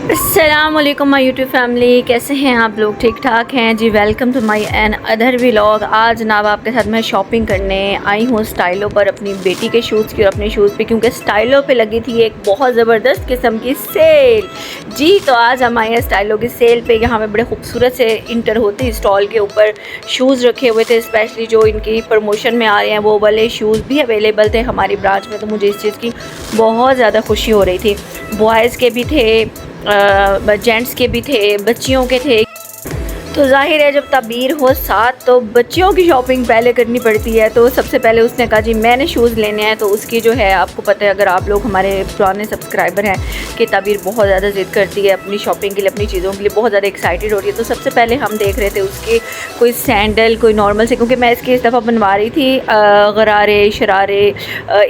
अस्सलाम वालेकुम my YouTube family, कैसे हैं आप लोग? ठीक ठाक हैं जी। Welcome to my another vlog. आज जनाब आपके साथ मैं शॉपिंग करने आई हूँ स्टाइलो पर, अपनी बेटी के शूज़ की और अपने शूज़ पे, क्योंकि स्टाइलो पे लगी थी एक बहुत ज़बरदस्त किस्म की सेल जी। तो आज हम आए हैं स्टाइलो की सेल पे। यहाँ पे बड़े खूबसूरत से इंटर होते ही स्टॉल के ऊपर शूज़ रखे हुए थे, स्पेशली जो इनकी प्रमोशन में आ रहे हैं वो वाले शूज़ भी अवेलेबल थे हमारी ब्रांच में। तो मुझे इस चीज़ की बहुत ज़्यादा खुशी हो रही थी। बॉयज़ के भी थे, जेंट्स के भी थे, बच्चियों के थे। तो ज़ाहिर है जब ताबीर हो साथ तो बच्चियों की शॉपिंग पहले करनी पड़ती है। तो सबसे पहले उसने कहा जी मैंने शूज़ लेने हैं। तो उसकी जो है, आपको पता है अगर आप लोग हमारे पुराने सब्सक्राइबर हैं कि ताबीर बहुत ज़्यादा ज़िद करती है अपनी शॉपिंग के लिए, अपनी चीज़ों के लिए बहुत ज़्यादा एक्साइटेड हो रही है। तो सबसे पहले हम देख रहे थे उसके कोई सैंडल, कोई नॉर्मल से, क्योंकि मैं इसकी इस दफ़ा बनवा रही थी गरारे शरारे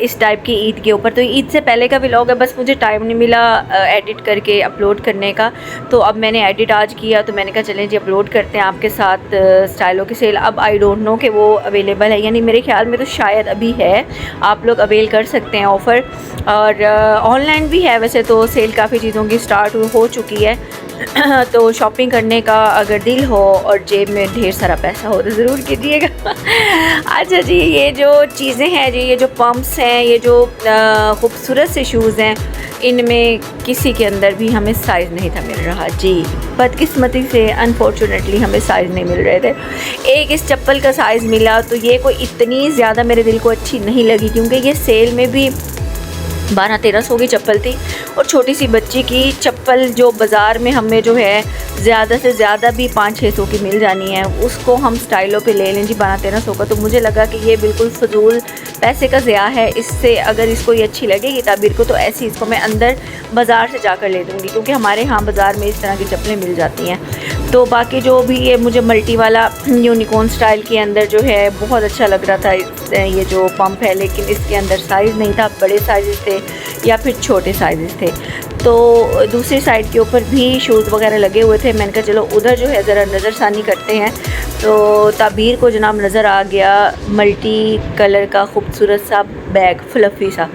इस टाइप की ईद के ऊपर। तो ईद से पहले का व्लॉग है, बस मुझे टाइम नहीं मिला एडिट करके अपलोड करने का। तो अब मैंने एडिट आज किया, तो मैंने कहा चलें जी अपलोड करते हैं आपके साथ स्टाइलो की सेल। अब आई डोंट नो कि वो अवेलेबल है, यानी मेरे ख्याल में तो शायद अभी है, आप लोग अवेल कर सकते हैं ऑफ़र। और ऑनलाइन भी है वैसे तो सेल, काफ़ी चीज़ों की स्टार्ट हो चुकी है। तो शॉपिंग करने का अगर दिल हो और जेब में ढेर सारा पैसा हो तो ज़रूर कीजिएगा। अच्छा जी, ये जो चीज़ें हैं जी, ये जो पम्प्स हैं, ये जो खूबसूरत से शूज़ हैं, इनमें किसी के अंदर भी हमें साइज़ नहीं था मिल रहा जी। बदकिस्मती से अनफॉर्चुनेटली हमें साइज़ नहीं मिल रहे थे। एक इस चप्पल का साइज़ मिला, तो ये कोई इतनी ज़्यादा मेरे दिल को अच्छी नहीं लगी, क्योंकि ये सेल में भी 1200-1300 की चप्पल थी। और छोटी सी बच्ची की चप्पल जो बाज़ार में हमें जो है ज़्यादा से ज़्यादा भी 500-600 की मिल जानी है, उसको हम स्टाइलो पे ले लें जी 1200-1300 का। तो मुझे लगा कि ये बिल्कुल फ़जूल पैसे का ज़िया है। इससे अगर इसको ये अच्छी लगेगी ताबीर को, तो ऐसी इसको मैं अंदर बाज़ार से जाकर ले दूँगी, क्योंकि हमारे यहाँ बाज़ार में इस तरह की चप्पलें मिल जाती हैं। तो बाकी जो भी ये मुझे मल्टी वाला यूनिकॉर्न स्टाइल के अंदर जो है बहुत अच्छा लग रहा था ये जो पंप है, लेकिन इसके अंदर साइज़ नहीं था, बड़े साइज़ थे या फिर छोटे साइज़ थे। तो दूसरी साइड के ऊपर भी शूज़ वगैरह लगे हुए थे। मैंने कहा चलो उधर जो है ज़रा नज़रसानी करते हैं। तो ताबीर को जनाब नज़र आ गया मल्टी कलर का खूबसूरत सा बैग, फ्लफ़ी सा,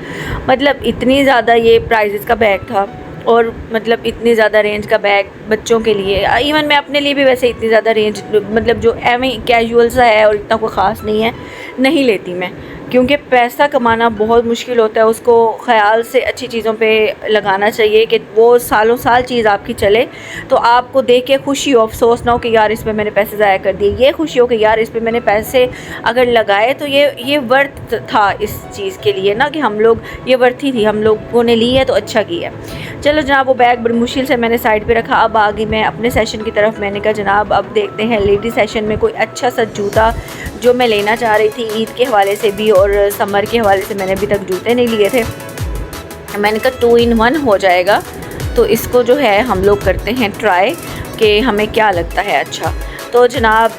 मतलब इतनी ज़्यादा ये प्राइजेस का बैग था, और मतलब इतनी ज़्यादा रेंज का बैग बच्चों के लिए, इवन मैं अपने लिए भी वैसे इतनी ज़्यादा रेंज, मतलब जो एवं कैजुअल सा है और इतना कोई ख़ास नहीं है, नहीं लेती मैं, क्योंकि पैसा कमाना बहुत मुश्किल होता है। उसको ख़याल से अच्छी चीज़ों पे लगाना चाहिए कि वो सालों साल चीज़ आपकी चले, तो आपको देख के खुशी हो, अफसोस ना हो कि यार इस पे मैंने पैसे ज़ाया कर दिए। ये खुशी हो कि यार इस पे मैंने पैसे अगर लगाए तो ये वर्थ था इस चीज़ के लिए ना, कि हम लोग ये वर्थी थी, हम लोगों ने ली है तो अच्छा किया। चलो जनाब, वो बैग बड़ी मुश्किल से मैंने साइड पे रखा। अब आ गई मैं अपने सेशन की तरफ। मैंने कहा जनाब अब देखते हैं लेडी सेशन में कोई अच्छा सा जूता जो मैं लेना चाह रही थी ईद के हवाले से भी, और समर के हवाले से मैंने अभी तक जूते नहीं लिए थे। मैंने कहा 2 in 1 हो जाएगा, तो इसको जो है हम लोग करते हैं ट्राई कि हमें क्या लगता है अच्छा। तो जनाब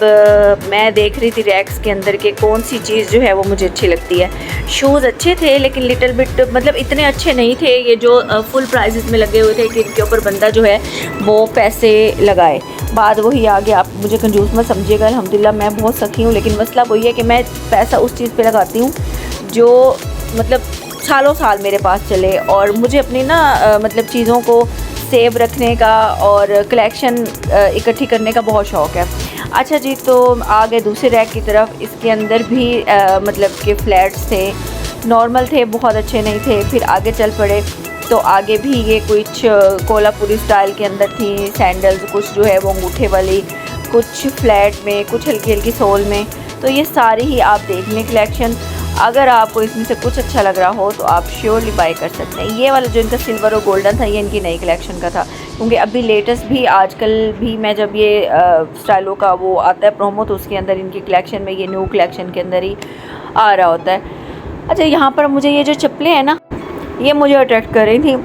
मैं देख रही थी रैक्स के अंदर के कौन सी चीज़ जो है वो मुझे अच्छी लगती है। शूज़ अच्छे थे लेकिन लिटिल बिट, मतलब इतने अच्छे नहीं थे ये जो फुल प्राइजेस में लगे हुए थे कि इनके ऊपर बंदा जो है वो पैसे लगाए। बात वही आ गया, आप मुझे कंजूस मत समझिएगा, अल्हम्दुलिल्लाह मैं बहुत सखी हूँ, लेकिन मसला वही है कि मैं पैसा उस चीज़ पे लगाती हूँ जो मतलब सालों साल मेरे पास चले, और मुझे अपनी ना मतलब चीज़ों को सेव रखने का और कलेक्शन इकट्ठी करने का बहुत शौक़ है। अच्छा जी, तो आगे दूसरे रैक की तरफ, इसके अंदर भी मतलब कि फ्लैट्स थे, नॉर्मल थे, बहुत अच्छे नहीं थे। फिर आगे चल पड़े तो आगे भी ये कुछ कोल्हापुरी स्टाइल के अंदर थी सैंडल्स, कुछ जो है वो अंगूठे वाली, कुछ फ्लैट में, कुछ हल्की हल्की सोल में। तो ये सारी ही आप देख लें कलेक्शन। अगर आपको इसमें से कुछ अच्छा लग रहा हो तो आप श्योरली बाय कर सकते हैं। ये वाला जो इनका सिल्वर और गोल्डन था, ये इनकी नई कलेक्शन का था, क्योंकि अभी लेटेस्ट भी आजकल भी मैं जब ये स्टाइलो का वो आता है प्रोमो, तो उसके अंदर इनकी कलेक्शन में ये न्यू कलेक्शन के अंदर ही आ रहा होता है। अच्छा, यहाँ पर मुझे ये जो चप्पलें हैं ना, ये मुझे अट्रैक्ट कर रही थी।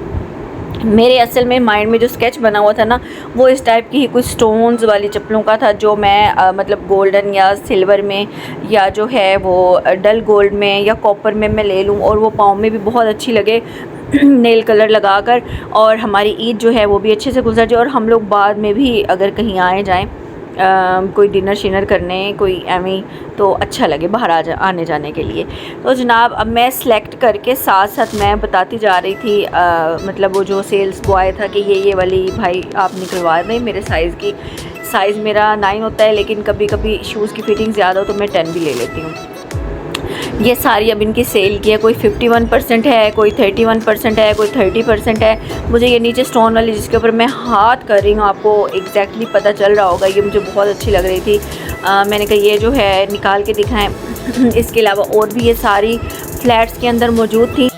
मेरे असल में माइंड में जो स्केच बना हुआ था ना, वो इस टाइप की ही कुछ स्टोन्स वाली चप्पलों का था, जो मैं मतलब गोल्डन या सिल्वर में, या जो है वो डल गोल्ड में या कॉपर में मैं ले लूँ, और वो पाँव में भी बहुत अच्छी लगे नेल कलर लगाकर, और हमारी ईद जो है वो भी अच्छे से गुजर जाए, और हम लोग बाद में भी अगर कहीं आए जाएँ कोई डिनर शिनर करने, कोई एवं तो अच्छा लगे बाहर आने जाने के लिए। तो जनाब अब मैं सेलेक्ट करके साथ साथ मैं बताती जा रही थी, मतलब वो जो सेल्स बॉय था कि ये वाली भाई आप निकलवा दें मेरे साइज़ की। साइज़ मेरा 9 होता है, लेकिन कभी कभी शूज़ की फ़िटिंग ज़्यादा हो तो मैं 10 भी ले लेती हूँ। ये सारी अब इनकी सेल की है, कोई 51% है, कोई 31% है, कोई 30% है। मुझे ये नीचे स्टोन वाली जिसके ऊपर मैं हाथ कर रही हूँ, आपको एग्जैक्टली पता चल रहा होगा, ये मुझे बहुत अच्छी लग रही थी। मैंने कहा ये जो है निकाल के दिखाएं। इसके अलावा और भी ये सारी फ्लैट्स के अंदर मौजूद थी,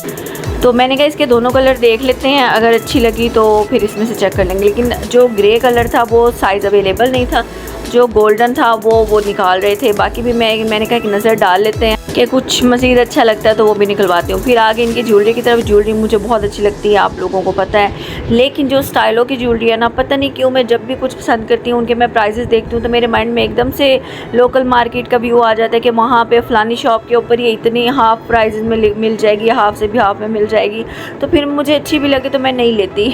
तो मैंने कहा इसके दोनों कलर देख लेते हैं, अगर अच्छी लगी तो फिर इसमें से चेक कर लेंगे। लेकिन जो ग्रे कलर था वो साइज़ अवेलेबल नहीं था, जो गोल्डन था वो निकाल रहे थे। बाकी भी मैंने कहा कि नज़र डाल लेते हैं कि कुछ मज़ीद अच्छा लगता है तो वो भी निकलवाती हूँ। फिर आगे इनकी ज्वेलरी की तरफ, ज्वेलरी मुझे बहुत अच्छी लगती है, आप लोगों को पता है। लेकिन जो स्टाइलों की ज्वेलरी है ना, पता नहीं क्यों मैं जब भी कुछ पसंद करती हूँ, उनके मैं प्राइजेस देखती हूँ तो मेरे माइंड में एकदम से लोकल मार्केट का व्यू आ जाता है कि वहाँ पे फ़लानी शॉप के ऊपर ये इतनी हाफ़ प्राइजेस में मिल जाएगी, हाफ़ से भी हाफ़ में मिल जाएगी। तो फिर मुझे अच्छी भी लगे तो मैं नहीं लेती।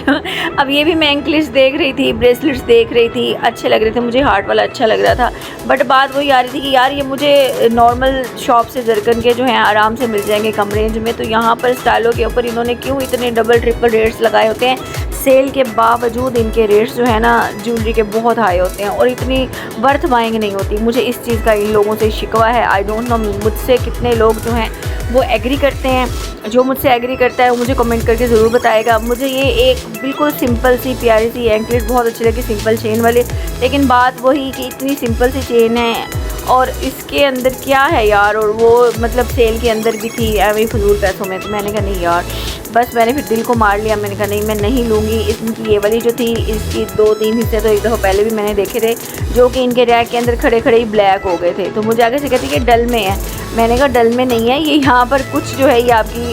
अब ये भी मैं एंकलेट्स देख रही थी, ब्रेसलेट्स देख रही थी, अच्छे लग रहे थे, मुझे हार्ट वाला अच्छा लग रहा था। बट बात वही आ रही थी कि यार ये मुझे नॉर्मल शॉप से जरकन के जो हैं आराम से मिल जाएंगे कम रेंज में, तो यहाँ पर स्टाइलों के ऊपर इन्होंने क्यों इतने डबल ट्रिपल रेट्स लगाए होते हैं। सेल के बावजूद इनके रेट्स जो है ना ज्वेलरी के बहुत हाई होते हैं और इतनी वर्थ बाइंग नहीं होती। मुझे इस चीज़ का इन लोगों से शिकवा है। आई डोंट नो मुझसे कितने लोग जो हैं वो एग्री करते हैं। जो मुझसे एग्री करता है वो मुझे कमेंट करके ज़रूर बताएगा। मुझे ये एक बिल्कुल सिंपल सी प्यारी सी एंकलेट बहुत अच्छी लगी, सिंपल चेन वाले। लेकिन बात वही कि इतनी सिंपल सी चेन है और इसके अंदर क्या है यार, और वो मतलब सेल के अंदर भी थी वही फजूल पैसों में। तो मैंने कहा नहीं यार, बस मैंने फिर दिल को मार लिया। मैंने कहा नहीं, मैं नहीं लूँगी। इनकी ये वाली जो थी इसकी 2-3 हिस्से तो एक दफ़ा पहले भी मैंने देखे थे, जो कि इनके रैक के अंदर खड़े खड़े ही ब्लैक हो गए थे। तो मुझे आगे से कहती कि डल में है। मैंने कहा डल में नहीं है, ये यहाँ पर कुछ जो है ये आपकी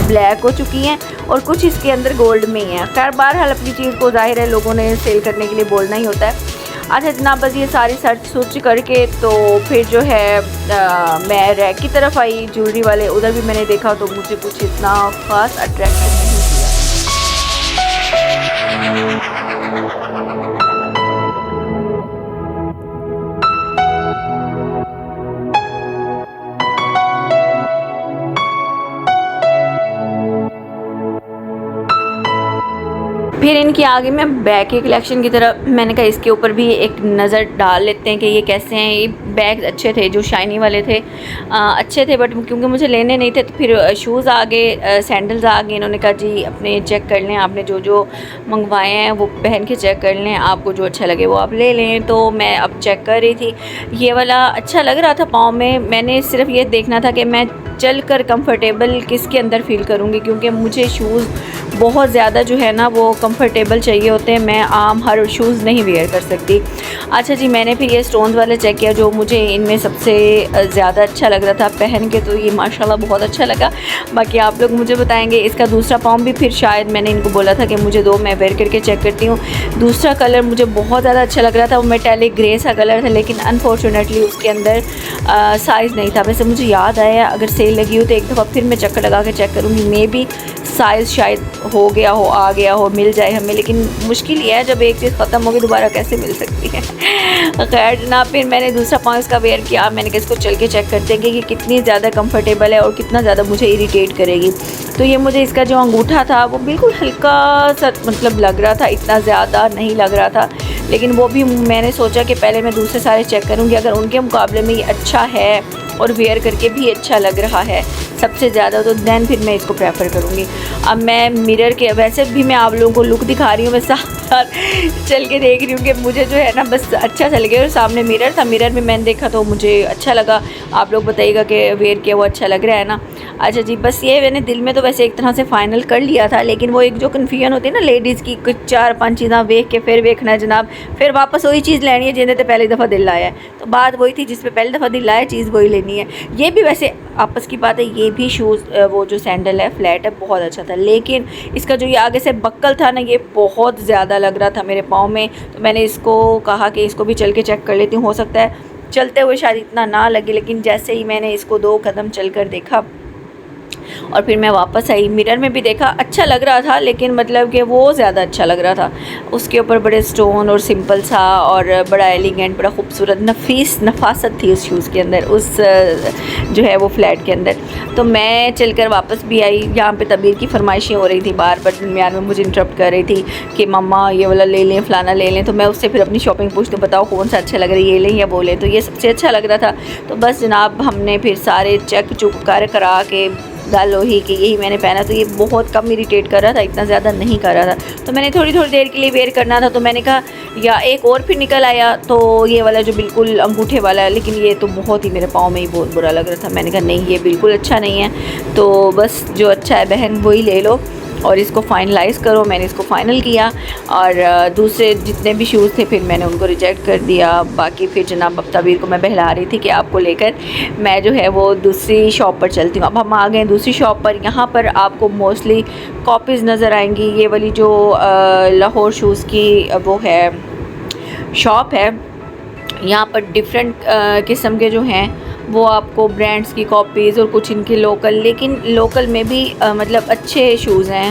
ब्लैक हो चुकी हैं और कुछ इसके अंदर गोल्ड में ही है। खैर बहरहाल अपनी चीज़ को ज़ाहिर है लोगों ने सेल करने के लिए बोलना ही होता है। अच्छा जनाब, बस ये सारी सर्च सोच करके तो फिर जो है मैं रैक की तरफ आई ज्वेलरी वाले, उधर भी मैंने देखा तो मुझे कुछ इतना ख़ास अट्रैक्टिव नहीं किया। फिर इनके आगे मैं बैग के कलेक्शन की तरफ, मैंने कहा इसके ऊपर भी एक नज़र डाल लेते हैं कि ये कैसे हैं। ये बैग अच्छे थे, जो शाइनी वाले थे अच्छे थे, बट क्योंकि मुझे लेने नहीं थे तो फिर शूज़ आ गए, सैंडल्स आ गए। इन्होंने कहा जी अपने चेक कर लें, आपने जो जो मंगवाए हैं वो पहन के चेक कर लें, आपको जो अच्छा लगे वो आप ले लें। तो मैं अब चेक कर रही थी, ये वाला अच्छा लग रहा था पाँव में। मैंने सिर्फ ये देखना था कि मैं चल कर कंफर्टेबल किसके अंदर फ़ील करूँगी, क्योंकि मुझे शूज़ बहुत ज़्यादा जो है ना वो कंफर्टेबल चाहिए होते हैं। मैं आम हर शूज़ नहीं वेयर कर सकती। अच्छा जी, मैंने फिर ये स्टोन्स वाले चेक किया, जो मुझे इनमें सबसे ज़्यादा अच्छा लग रहा था पहन के, तो ये माशाल्लाह बहुत अच्छा लगा। बाकी आप लोग मुझे बताएंगे। इसका दूसरा पाम भी फिर शायद मैंने इनको बोला था कि मुझे दो, मैं वेयर करके चेक करती हूँ। दूसरा कलर मुझे बहुत ज़्यादा अच्छा लग रहा था, वो मेटालिक ग्रे सा कलर था, लेकिन अनफॉर्चुनेटली उसके अंदर साइज़ नहीं था। वैसे मुझे याद आया अगर सेल लगी हो तो एक दफ़ा फिर मैं चक्कर लगा के चेक करूँगी, मे बी साइज़ शायद हो गया हो, आ गया हो, मिल जाए हमें। लेकिन मुश्किल ये है जब एक चीज़ ख़त्म होगी दोबारा कैसे मिल सकती है। खैर जनाब, फिर मैंने दूसरा पाँच का वेयर किया। मैंने कहा इसको चल के चेक करते हैं कि कितनी ज़्यादा कंफर्टेबल है और कितना ज़्यादा मुझे इरिटेट करेगी। तो ये मुझे इसका जो अंगूठा था वो बिल्कुल हल्का सा मतलब लग रहा था, इतना ज़्यादा नहीं लग रहा था। लेकिन वो भी मैंने सोचा कि पहले मैं दूसरे सारे चेक करूँगी, अगर उनके मुकाबले में ये अच्छा है और वेयर करके भी अच्छा लग रहा है सबसे ज़्यादा, तो दैन फिर मैं इसको प्रेफर करूँगी। अब मैं मिरर के, वैसे भी मैं आप लोगों को लुक दिखा रही हूँ, मैं साथ चल के देख रही हूँ कि मुझे जो है ना बस अच्छा सा लगे। और सामने मिरर था, मिरर में मैंने देखा तो मुझे अच्छा लगा। आप लोग बताइएगा कि वेयर किया वो अच्छा लग रहा है ना। अच्छा जी, बस ये मैंने दिल में तो वैसे एक तरह से फ़ाइनल कर लिया था, लेकिन वो एक जो कन्फ्यूजन होती है ना लेडीज़ की, कुछ 4-5 चीज़ें वेख के फिर वेखना है जनाब, फिर वापस वही चीज़ लेनी है जिन्हें तो पहली दफ़ा दिल आया है। तो बात वही थी, जिस पे पहली दफ़ा दिल आया चीज़ वही लेनी है। ये भी वैसे आपस की बात है, ये भी शूज़ वो जो सैंडल है फ्लैट है बहुत अच्छा था, लेकिन इसका जो ये आगे से बक्कल था ना ये बहुत ज़्यादा लग रहा था मेरे पाँव में। तो मैंने इसको कहा कि इसको भी चल के चेक कर लेती हूँ, हो सकता है चलते हुए शायद इतना ना लगे। लेकिन जैसे ही मैंने इसको 2 कदम चल कर देखा और फिर मैं वापस आई, मिरर में भी देखा, अच्छा लग रहा था लेकिन मतलब कि वो ज़्यादा अच्छा लग रहा था। उसके ऊपर बड़े स्टोन और सिंपल सा और बड़ा एलिगेंट, बड़ा खूबसूरत नफासत थी उस शूज़ के अंदर, उस जो है वो फ्लैट के अंदर। तो मैं चलकर वापस भी आई। यहाँ पे तबीर की फरमाइशें हो रही थी, बार बार दरमियान में मुझे इंटरप्ट कर रही थी कि मम्मा ये वाला ले लें, फ़लाना ले लें। तो मैं उससे फिर अपनी शॉपिंग पूछती हूँ, बताओ कौन सा अच्छा लग रहा है, ये लें या वो लें। तो ये सबसे अच्छा लग रहा था। तो बस जनाब हमने फिर सारे चेक चुक कर करा के गालो ही कि यही मैंने पहना। तो ये बहुत कम इरिटेट कर रहा था, इतना ज़्यादा नहीं कर रहा था। तो मैंने थोड़ी थोड़ी देर के लिए वेयर करना था, तो मैंने कहा या एक और फिर निकल आया तो ये वाला जो बिल्कुल अंगूठे वाला है, लेकिन ये तो बहुत ही मेरे पाँव में ही बहुत बुरा लग रहा था। मैंने कहा नहीं ये बिल्कुल अच्छा नहीं है, तो बस जो अच्छा है बहन वही ले लो और इसको फ़ाइनलाइज़ करो। मैंने इसको फ़ाइनल किया और दूसरे जितने भी शूज़ थे फिर मैंने उनको रिजेक्ट कर दिया। बाकी फिर जनाब अब तबीर को मैं बहला रही थी कि आपको लेकर मैं जो है वो दूसरी शॉप पर चलती हूँ। अब हम आ गए दूसरी शॉप पर। यहाँ पर आपको मोस्टली कॉपीज़ नज़र आएंगी। ये वाली जो लाहौर शूज़ की वो है शॉप है, यहाँ पर डिफरेंट किस्म के जो हैं वो आपको ब्रांड्स की कॉपीज़ और कुछ इनके लोकल, लेकिन लोकल में भी मतलब अच्छे शूज़ हैं।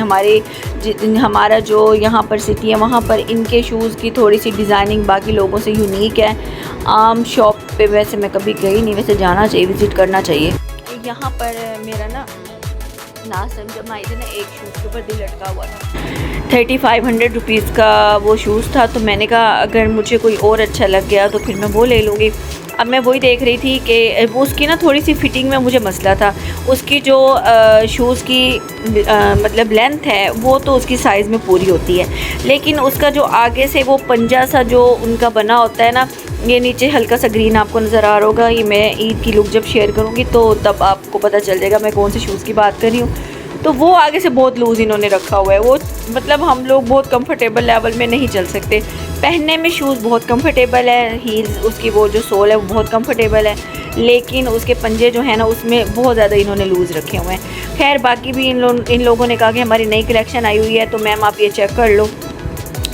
हमारा जो यहाँ पर सिटी है वहाँ पर इनके शूज़ की थोड़ी सी डिज़ाइनिंग बाकी लोगों से यूनिक है। आम शॉप पे वैसे मैं कभी गई नहीं, वैसे जाना चाहिए, विज़िट करना चाहिए। यहाँ पर मेरा ना लास्ट टाइम जब मैं आई थी ना, एक शूज़ के ऊपर दिल लटका हुआ था, 3500 रुपीज़ का वो शूज़ था। तो मैंने कहा अगर मुझे कोई और अच्छा लग गया तो फिर मैं वो ले लूँगी। अब मैं वही देख रही थी कि वो उसकी ना थोड़ी सी फ़िटिंग में मुझे मसला था। उसकी जो शूज़ की मतलब लेंथ है वो तो उसकी साइज़ में पूरी होती है, लेकिन उसका जो आगे से वो पंजा सा जो उनका बना होता है ना, ये नीचे हल्का सा ग्रीन आपको नज़र आ रहा होगा। ये मैं ईद की लुक जब शेयर करूँगी तो तब आपको पता चल जाएगा मैं कौन से शूज़ की बात कर रही हूँ। तो वो आगे से बहुत लूज़ इन्होंने रखा हुआ है। वो मतलब हम लोग बहुत कंफर्टेबल लेवल में नहीं चल सकते। पहनने में शूज़ बहुत कंफर्टेबल है, हील्स उसकी वो जो सोल है वो बहुत कंफर्टेबल है, लेकिन उसके पंजे जो है ना उसमें बहुत ज़्यादा इन्होंने लूज़ रखे हुए हैं। खैर बाकी भी इन लोगों ने कहा कि हमारी नई कलेक्शन आई हुई है तो मैम आप ये चेक कर लो।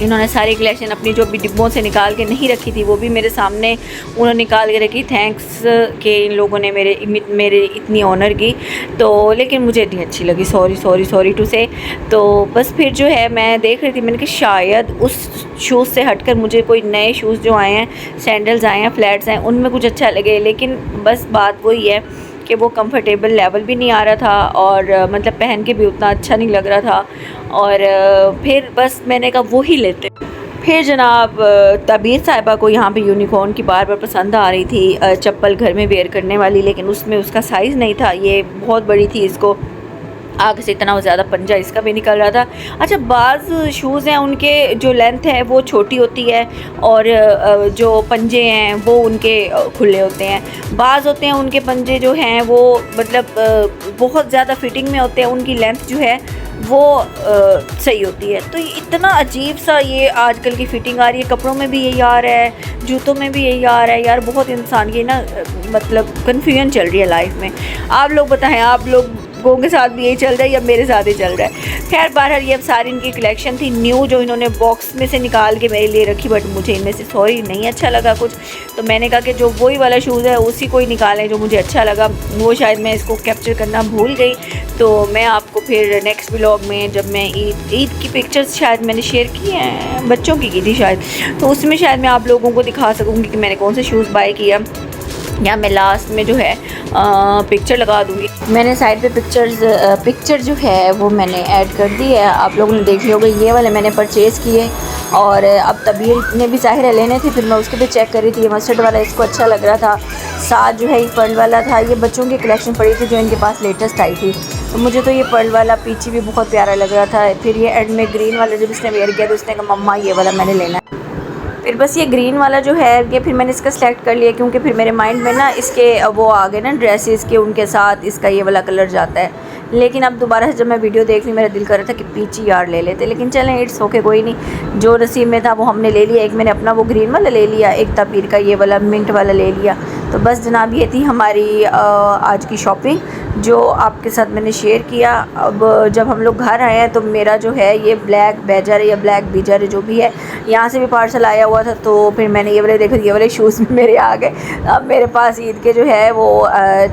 इन्होंने सारी कलेक्शन अपनी जो भी डिब्बों से निकाल के नहीं रखी थी वो भी मेरे सामने उन्होंने निकाल के रखी। थैंक्स कि इन लोगों ने मेरे इतनी ऑनर की। तो लेकिन मुझे नहीं अच्छी लगी, सॉरी टू से। तो बस फिर जो है मैं देख रही थी, मैंने कहा शायद उस शूज़ से हटकर मुझे कोई नए शूज़ जो आए हैं, सैंडल्स आए हैं, फ्लैट्स आए हैं, उनमें कुछ अच्छा लगे। लेकिन बस बात वही है कि वो कंफर्टेबल लेवल भी नहीं आ रहा था और मतलब पहन के भी उतना अच्छा नहीं लग रहा था। और फिर बस मैंने कहा वो ही लेते। फिर जनाब तबीर साहिबा को यहाँ पे यूनिकॉर्न की बार बार पसंद आ रही थी चप्पल घर में वेयर करने वाली, लेकिन उसमें उसका साइज़ नहीं था। ये बहुत बड़ी थी, इसको आगे से इतना ज़्यादा पंजा इसका भी निकल रहा था। अच्छा बाज़ शूज़ हैं उनके जो लेंथ है वो छोटी होती है और जो पंजे हैं वो उनके खुले होते हैं। बाज़ होते हैं उनके पंजे जो हैं वो मतलब बहुत ज़्यादा फिटिंग में होते हैं, उनकी लेंथ जो है वो सही होती है। तो ये इतना अजीब सा ये आजकल की फ़िटिंग आ रही है, कपड़ों में भी यही आ रहा है, जूतों में भी यही आ रहा है। यार बहुत इंसान की ना मतलब कन्फ्यूजन चल रही है लाइफ में। आप लोग बताएं, आप लोगों के साथ भी यही चल रहा है या मेरे साथ ही चल रहा है? खैर बहरहाल ये अब सारी इनकी कलेक्शन थी न्यू जो इन्होंने बॉक्स में से निकाल के मेरे लिए रखी, बट मुझे इनमें से सॉरी नहीं अच्छा लगा कुछ। तो मैंने कहा कि जो वही वाला शूज़ है उसी को ही निकालें जो मुझे अच्छा लगा। वो शायद मैं इसको कैप्चर करना भूल गई, तो मैं आपको फिर नेक्स्ट व्लॉग में जब मैं ईद की पिक्चर्स शायद मैंने शेयर की हैं, बच्चों की थी शायद, तो उसमें शायद मैं आप लोगों को दिखा सकूँगी कि मैंने कौन से शूज़ बाय किया, या मैं लास्ट में जो है पिक्चर लगा दूँगी। मैंने साइड पे पिक्चर जो है वो मैंने ऐड कर दी है, आप लोगों ने देख ली होगी। ये वाले मैंने परचेज़ किए और अब तबीर ने भी ज़ाहिर है लेने थे, फिर मैं उसके भी चेक कर रही थी। ये मस्टर्ड वाला इसको अच्छा लग रहा था, साथ जो है ये पर्ल वाला था। ये बच्चों की कलेक्शन पड़ी थी जो इनके पास लेटेस्ट आई थी, तो मुझे तो ये पर्ल वाला पीछे भी बहुत प्यारा लग रहा था। फिर ये एंड में ग्रीन वाला जब इसने वेयर किया तो उसने कहा मम्मा ये वाला मैंने लेना है। फिर बस ये ग्रीन वाला जो है ये फिर मैंने इसका सेलेक्ट कर लिया, क्योंकि फिर मेरे माइंड में ना इसके वो आ गए ना ड्रेसेस के, उनके साथ इसका ये वाला कलर जाता है। लेकिन अब दोबारा से जब मैं वीडियो देख रही मेरा दिल कर रहा था कि पीछे यार ले लेते, लेकिन चलें इट्स ओके, कोई नहीं, जो नसीब में था वो हमने ले लिया। एक मैंने अपना वो ग्रीन वाला ले लिया, एक तबीर का ये वाला मिंट वाला ले लिया। तो बस जनाब ये थी हमारी आज की शॉपिंग जो आपके साथ मैंने शेयर किया। अब जब हम लोग घर आए हैं तो मेरा जो है ये ब्लैक बेजर या ब्लैक बीजर जो भी है यहाँ से भी पार्सल आया हुआ था, तो फिर मैंने ये वाले देखो, ये वाले शूज़ भी मेरे आ गए। अब मेरे पास ईद के जो है वो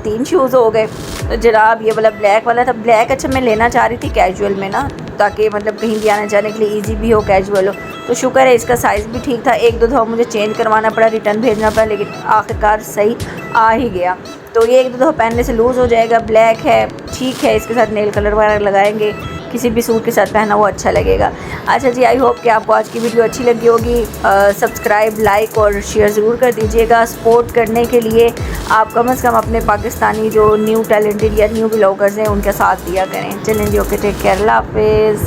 3 शूज़ हो गए। तो जनाब ये वाला ब्लैक वाला था, ब्लैक अच्छा मैं लेना चाह रही थी कैजुअल में ना, ताकि मतलब कहीं भी आने जाने के लिए ईजी भी हो, कैजुअल हो। तो शुक्र है इसका साइज़ भी ठीक था। 1-2 दफ़ा मुझे चेंज करवाना पड़ा, रिटर्न भेजना पड़ा, लेकिन आखिरकार सही आ ही गया। तो ये 1-2 दफ़ा पहनने से लूज़ हो जाएगा। ब्लैक है, ठीक है, इसके साथ नेल कलर वगैरह लगाएंगे, किसी भी सूट के साथ पहना वो अच्छा लगेगा। अच्छा जी, आई होप कि आपको आज की वीडियो अच्छी लगी होगी। सब्सक्राइब, लाइक और शेयर ज़रूर कर दीजिएगा। सपोर्ट करने के लिए आप कम से कम अपने पाकिस्तानी जो न्यू टैलेंटेड या न्यू ब्लॉगर्स हैं उनका साथ दिया करें। चलें जी, ओके, टेक केयर, अल्लाह हाफिज़।